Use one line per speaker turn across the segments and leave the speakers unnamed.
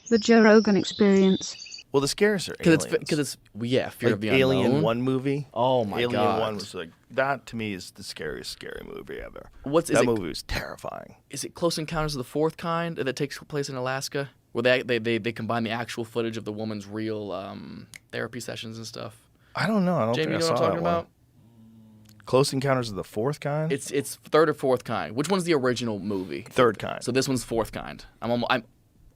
The Joe Rogan Experience.
Well, the scariest are aliens.
Because fear of the
Alien
unknown.
1 movie.
Oh my
Alien
god,
1 was like, that to me is the scariest scary movie ever.
Is
that
it?
movie was terrifying.
Is it Close Encounters of the Fourth Kind that takes place in Alaska, where they combine the actual footage of the woman's real therapy sessions and stuff?
I don't know. I don't
Jamie,
think
you
I
know
saw
what I'm talking
that one.
about?
Close Encounters of the Fourth Kind?
It's third or fourth kind. Which one's the original movie?
Third kind.
So this one's fourth kind. I'm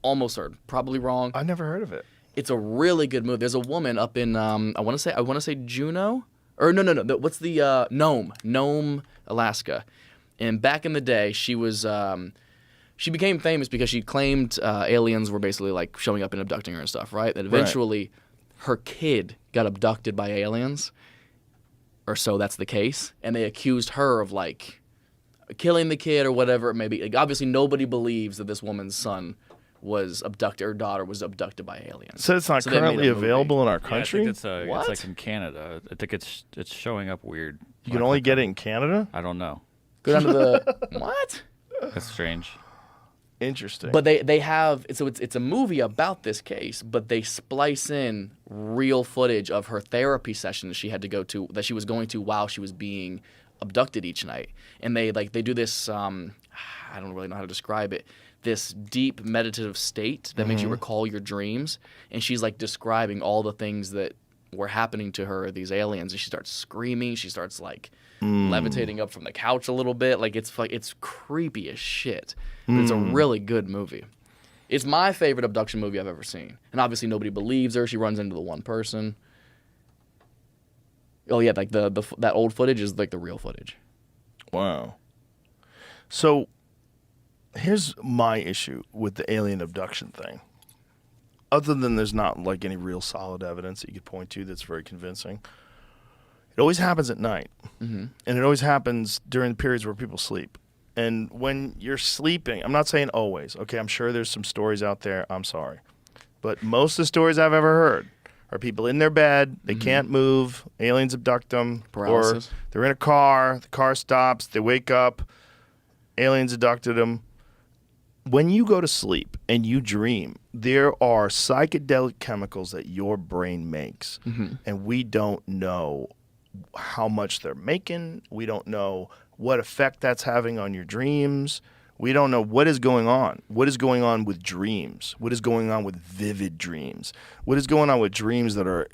almost certain. Probably wrong.
I never heard of it.
It's a really good movie. There's a woman up in I want to say Juneau, or no. What's the Nome, Alaska? And back in the day, she was she became famous because she claimed aliens were basically like showing up and abducting her and stuff, right? And eventually, her kid got abducted by aliens, or so that's the case, and they accused her of like killing the kid or whatever it may be. Like, obviously, nobody believes that this woman's son was abducted or daughter was abducted by aliens.
So it's not
they made a
currently
movie.
available in our
Yeah, I
country?
think it's
What?
like in Canada. I think it's showing up weird.
You can only get it in Canada?
I don't know.
Go down to the what?
That's strange.
Interesting.
But they have it's a movie about this case, but they splice in real footage of her therapy sessions she had to go to that she was going to while she was being abducted each night, and they do this. I don't really know how to describe it. This deep meditative state that makes you recall your dreams, and she's like describing all the things that were happening to her, these aliens, and she starts screaming. She starts like levitating up from the couch a little bit. Like it's creepy as shit. But it's a really good movie. It's my favorite abduction movie I've ever seen. And obviously nobody believes her. She runs into the one person. Oh yeah, like that old footage is like the real footage.
Wow. So here's my issue with the alien abduction thing. Other than there's not like any real solid evidence that you could point to that's very convincing. It always happens at night.
Mm-hmm.
And it always happens during the periods where people sleep. And when you're sleeping, I'm not saying always. Okay, I'm sure there's some stories out there. I'm sorry. But most of the stories I've ever heard are people in their bed, they can't move, aliens abduct them,
Paralysis.
or they're in a car, the car stops, they wake up, aliens abducted them. When you go to sleep and you dream, there are psychedelic chemicals that your brain makes, and we don't know how much they're making. We don't know what effect that's having on your dreams. We don't know what is going on. What is going on with dreams? What is going on with vivid dreams? What is going on with dreams that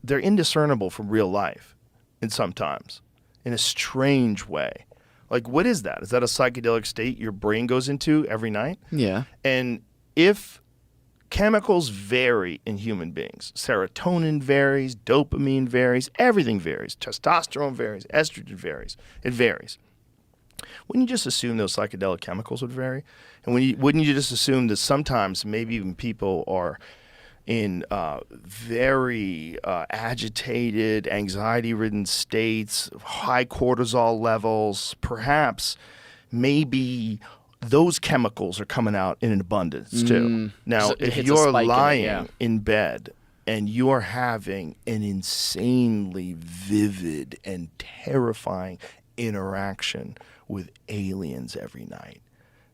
they're indiscernible from real life and sometimes in a strange way. Like, what is that? Is that a psychedelic state your brain goes into every night?
Yeah.
And if chemicals vary in human beings, serotonin varies, dopamine varies, everything varies, testosterone varies, estrogen varies, it varies. Wouldn't you just assume those psychedelic chemicals would vary? And wouldn't you just assume that sometimes maybe even people are in very agitated, anxiety-ridden states, high cortisol levels, perhaps maybe those chemicals are coming out in an abundance too. Now,
So it
if
hits a
you're
spike in it,
lying
yeah.
in bed and you're having an insanely vivid and terrifying interaction with aliens every night,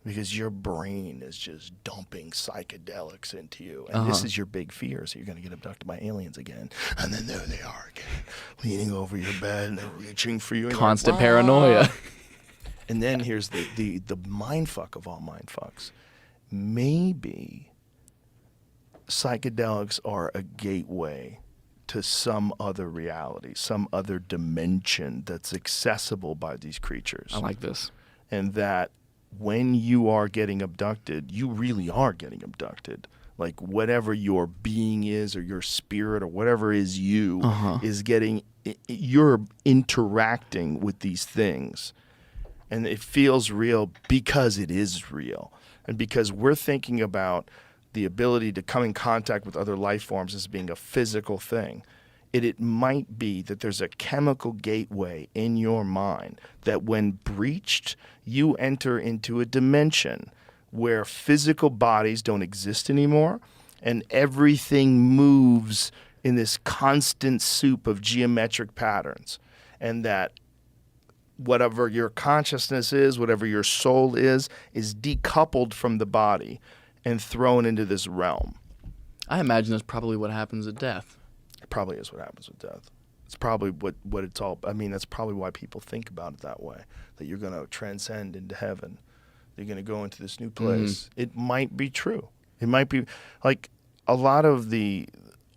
because your brain is just dumping psychedelics into you. And this is your big fear. So you're going to get abducted by aliens again. And then there they are again, leaning over your bed and they're reaching for you. And
Constant
you're like,
paranoia.
and then here's the mind fuck of all mind fucks. Maybe psychedelics are a gateway to some other reality, some other dimension that's accessible by these creatures.
I like this.
And that when you are getting abducted, you really are getting abducted. Like whatever your being is or your spirit or whatever is you is getting, you're interacting with these things. And it feels real because it is real. And because we're thinking about the ability to come in contact with other life forms as being a physical thing. It might be that there's a chemical gateway in your mind that when breached, you enter into a dimension where physical bodies don't exist anymore and everything moves in this constant soup of geometric patterns. And that whatever your consciousness is, whatever your soul is decoupled from the body. and thrown into this realm.
I imagine that's probably what happens at death.
It probably is what happens with death. It's probably what it's all. I mean, that's probably why people think about it that way. That you're going to transcend into heaven. You're going to go into this new place. It might be true. It might be like a lot of the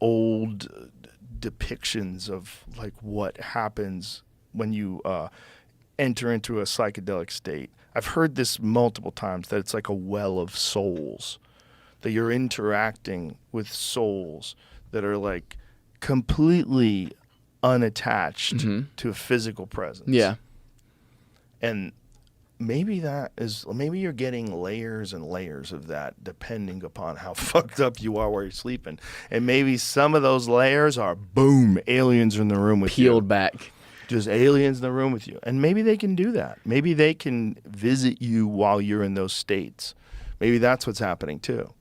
old depictions of like what happens when you enter into a psychedelic state. I've heard this multiple times that it's like a well of souls, that you're interacting with souls that are like completely unattached to a physical presence.
Yeah.
And maybe you're getting layers and layers of that depending upon how fucked up you are while you're sleeping. And maybe some of those layers are, boom, aliens are in the room with you.
Peeled back.
Just aliens in the room with you. And maybe they can do that. Maybe they can visit you while you're in those states. Maybe that's what's happening too.